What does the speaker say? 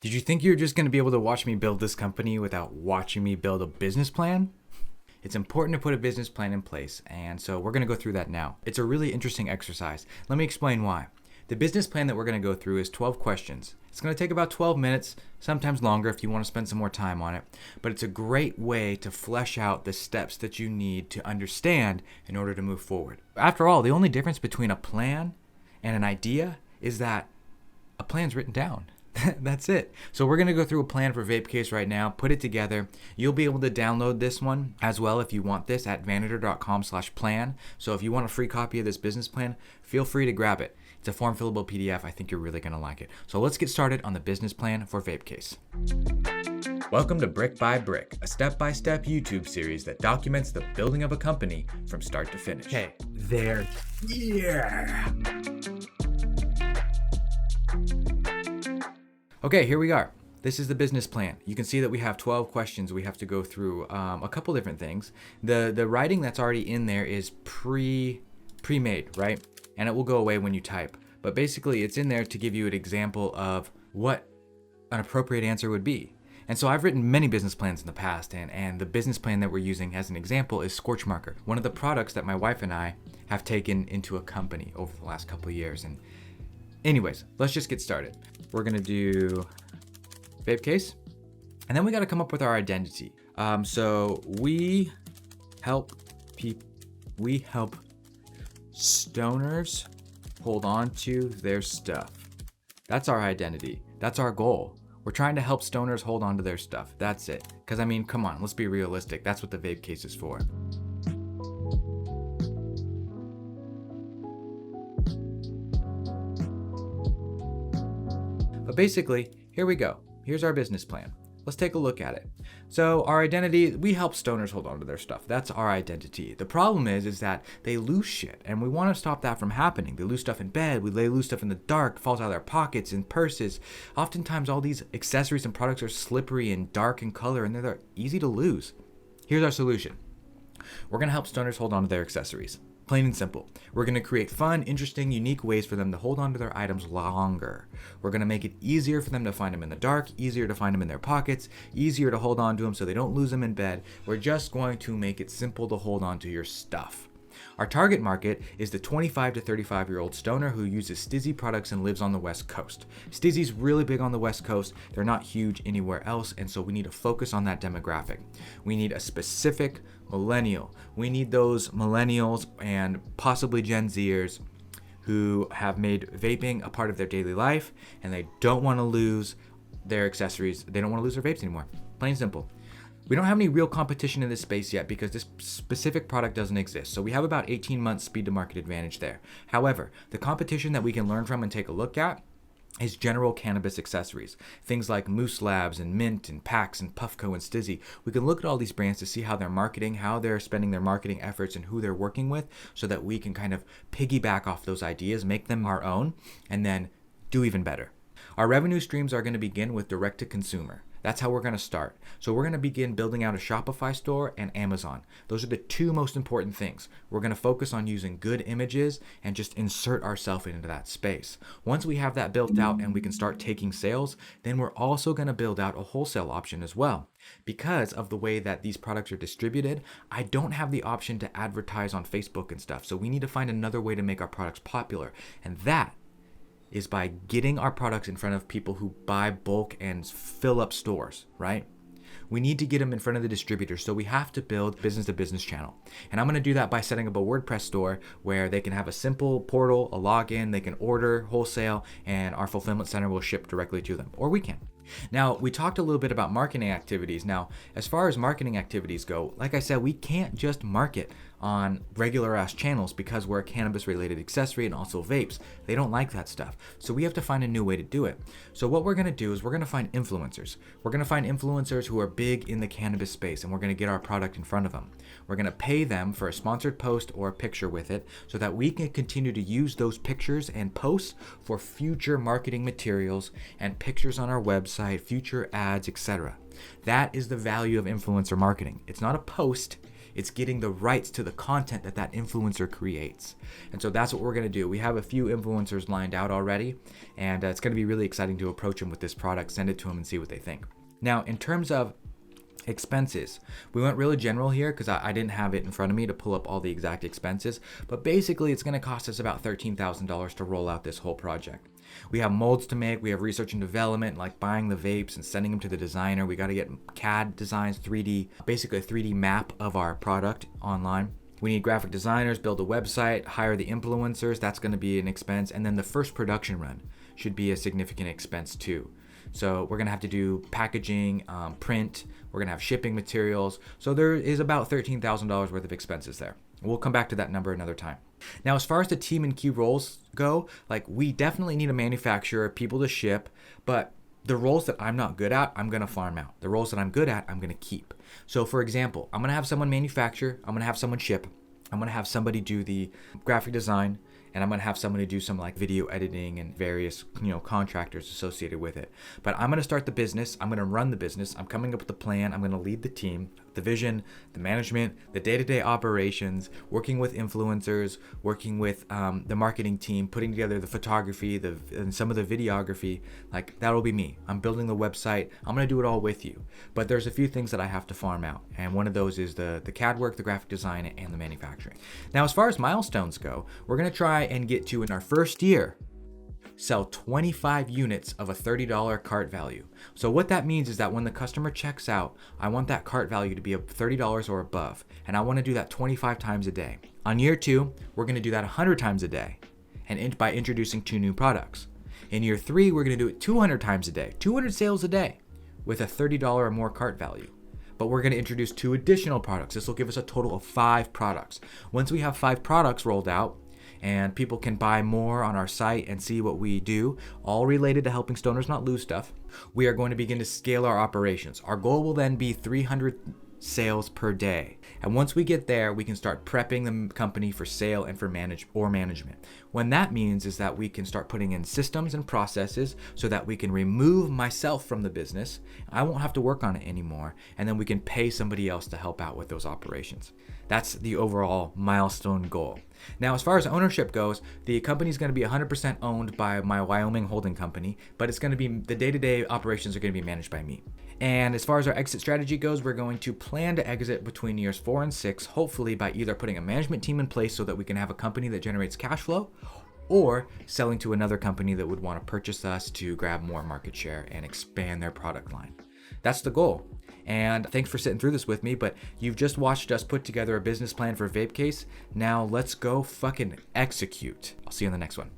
Did you think you were just going to be able to watch me build this company without watching me build a business plan? It's important to put a business plan in place, and so we're going to go through that now. It's a really interesting exercise. Let me explain why. The business plan that we're going to go through is 12 questions. It's going to take about 12 minutes, sometimes longer if you want to spend some more time on it, but it's a great way to flesh out the steps that you need to understand in order to move forward. After all, the only difference between a plan and an idea is that a plan's written down. That's it. So we're going to go through a plan for VapeCase right now, put it together. You'll be able to download this one as well if you want this at vanader.com/plan. So if you want a free copy of this business plan, feel free to grab it. It's a form fillable PDF. I think you're really going to like it. So let's get started on the business plan for VapeCase. Welcome to Brick by Brick, a step-by-step YouTube series that documents the building of a company from start to finish. Okay, there. Yeah. Okay, here we are. This is the business plan. You can see that we have 12 questions we have to go through. A couple different things. The writing that's already in there is pre-made, right? And it will go away when you type. But basically, it's in there to give you an example of what an appropriate answer would be. And so I've written many business plans in the past, and the business plan that we're using as an example is Scorch Marker, one of the products that my wife and I have taken into a company over the last couple of years. And anyways, let's just get started. We're gonna do VapeCase, and then we gotta come up with our identity. So we help stoners hold on to their stuff. That's our identity. That's our goal. We're trying to help stoners hold on to their stuff. That's it. Because I mean, come on, let's be realistic. That's what the VapeCase is for. But basically, here we go. Here's our business plan. Let's take a look at it. So our identity, we help stoners hold on to their stuff. That's our identity. The problem is that they lose shit, and we want to stop that from happening. They lose stuff in bed, they lose stuff in the dark, falls out of their pockets and purses. Oftentimes all these accessories and products are slippery and dark in color, and they're easy to lose. Here's our solution. We're gonna help stoners hold on to their accessories. Plain and simple. We're going to create fun, interesting, unique ways for them to hold on to their items longer. We're going to make it easier for them to find them in the dark, easier to find them in their pockets, easier to hold on to them so they don't lose them in bed. We're just going to make it simple to hold on to your stuff. Our target market is the 25 to 35-year-old stoner who uses Stizzy products and lives on the West Coast. Stizzy's really big on the West Coast. They're not huge anywhere else, and so we need to focus on that demographic. We need a specific millennial. We need those millennials and possibly Gen Zers who have made vaping a part of their daily life, and they don't want to lose their accessories. They don't want to lose their vapes anymore. Plain simple. We don't have any real competition in this space yet because this specific product doesn't exist. So we have about 18 months speed to market advantage there. However, the competition that we can learn from and take a look at is general cannabis accessories. Things like Moose Labs and Mint and Pax and Puffco and Stizzy. We can look at all these brands to see how they're marketing, how they're spending their marketing efforts, and who they're working with so that we can kind of piggyback off those ideas, make them our own, and then do even better. Our revenue streams are going to begin with direct to consumer. That's how we're going to start. So we're going to begin building out a Shopify store and Amazon. Those are the two most important things. We're going to focus on using good images and just insert ourselves into that space. Once we have that built out and we can start taking sales, then we're also going to build out a wholesale option as well. Because of the way that these products are distributed, I don't have the option to advertise on Facebook and stuff. So we need to find another way to make our products popular. And that is by getting our products in front of people who buy bulk and fill up stores, right? We need to get them in front of the distributors, so we have to build business-to-business channel. And I'm going to do that by setting up a WordPress store where they can have a simple portal, a login, they can order wholesale, and our fulfillment center will ship directly to them, or we can. Now, we talked a little bit about marketing activities. Now, as far as marketing activities go, like I said, we can't just market on regular ass channels because we're a cannabis related accessory and also vapes. They don't like that stuff. So we have to find a new way to do it. So what we're going to do is we're going to find influencers. We're going to find influencers who are big in the cannabis space, and we're going to get our product in front of them. We're going to pay them for a sponsored post or a picture with it so that we can continue to use those pictures and posts for future marketing materials and pictures on our website, future ads, etc. That is the value of influencer marketing. It's not a post. It's getting the rights to the content that that influencer creates. And so that's what we're going to do. We have a few influencers lined out already, and it's going to be really exciting to approach them with this product, send it to them, and see what they think. Now, in terms of expenses, we went really general here because I didn't have it in front of me to pull up all the exact expenses, but basically it's going to cost us about $13,000 to roll out this whole project. We have molds to make, we have research and development, like buying the vapes and sending them to the designer. We got to get CAD designs, basically a 3D map of our product online. We need graphic designers, build a website, hire the influencers. That's going to be an expense. And then the first production run should be a significant expense too. So we're going to have to do packaging, print, we're going to have shipping materials. So there is about $13,000 worth of expenses there. We'll come back to that number another time. Now, as far as the team and key roles go, like we definitely need a manufacturer, people to ship, but the roles that I'm not good at, I'm going to farm out. The roles that I'm good at, I'm going to keep. So for example, I'm going to have someone manufacture, I'm going to have someone ship, I'm going to have somebody do the graphic design, and I'm going to have somebody do some like video editing and various, contractors associated with it. But I'm going to start the business. I'm going to run the business. I'm coming up with the plan. I'm going to lead the team, the vision, the management, the day-to-day operations, working with influencers, working with the marketing team, putting together the photography, and some of the videography. Like that'll be me. I'm building the website. I'm going to do it all with you. But there's a few things that I have to farm out. And one of those is the CAD work, the graphic design, and the manufacturing. Now, as far as milestones go, we're going to try and get to, in our first year, sell 25 units of a $30 cart value. So what that means is that when the customer checks out, I want that cart value to be $30 or above, and I want to do that 25 times a day. On year 2, we're going to do that 100 times a day, and by introducing 2 new products. In year 3, we're going to do it 200 times a day, 200 sales a day with a $30 or more cart value. But we're going to introduce 2 additional products. This will give us a total of 5 products. Once we have 5 products rolled out, and people can buy more on our site and see what we do, all related to helping stoners not lose stuff, we are going to begin to scale our operations. Our goal will then be 300 sales per day. And once we get there, we can start prepping the company for sale and for management. When that means is that we can start putting in systems and processes so that we can remove myself from the business. I won't have to work on it anymore. And then we can pay somebody else to help out with those operations. That's the overall milestone goal. Now, as far as ownership goes, the company is going to be 100% owned by my Wyoming holding company, but it's going to be, the day-to-day operations are going to be managed by me. And as far as our exit strategy goes, we're going to plan to exit between years 4 and 6, hopefully by either putting a management team in place so that we can have a company that generates cash flow, or selling to another company that would want to purchase us to grab more market share and expand their product line. That's the goal. And thanks for sitting through this with me, but you've just watched us put together a business plan for Vape Case. Now let's go fucking execute. I'll see you in the next one.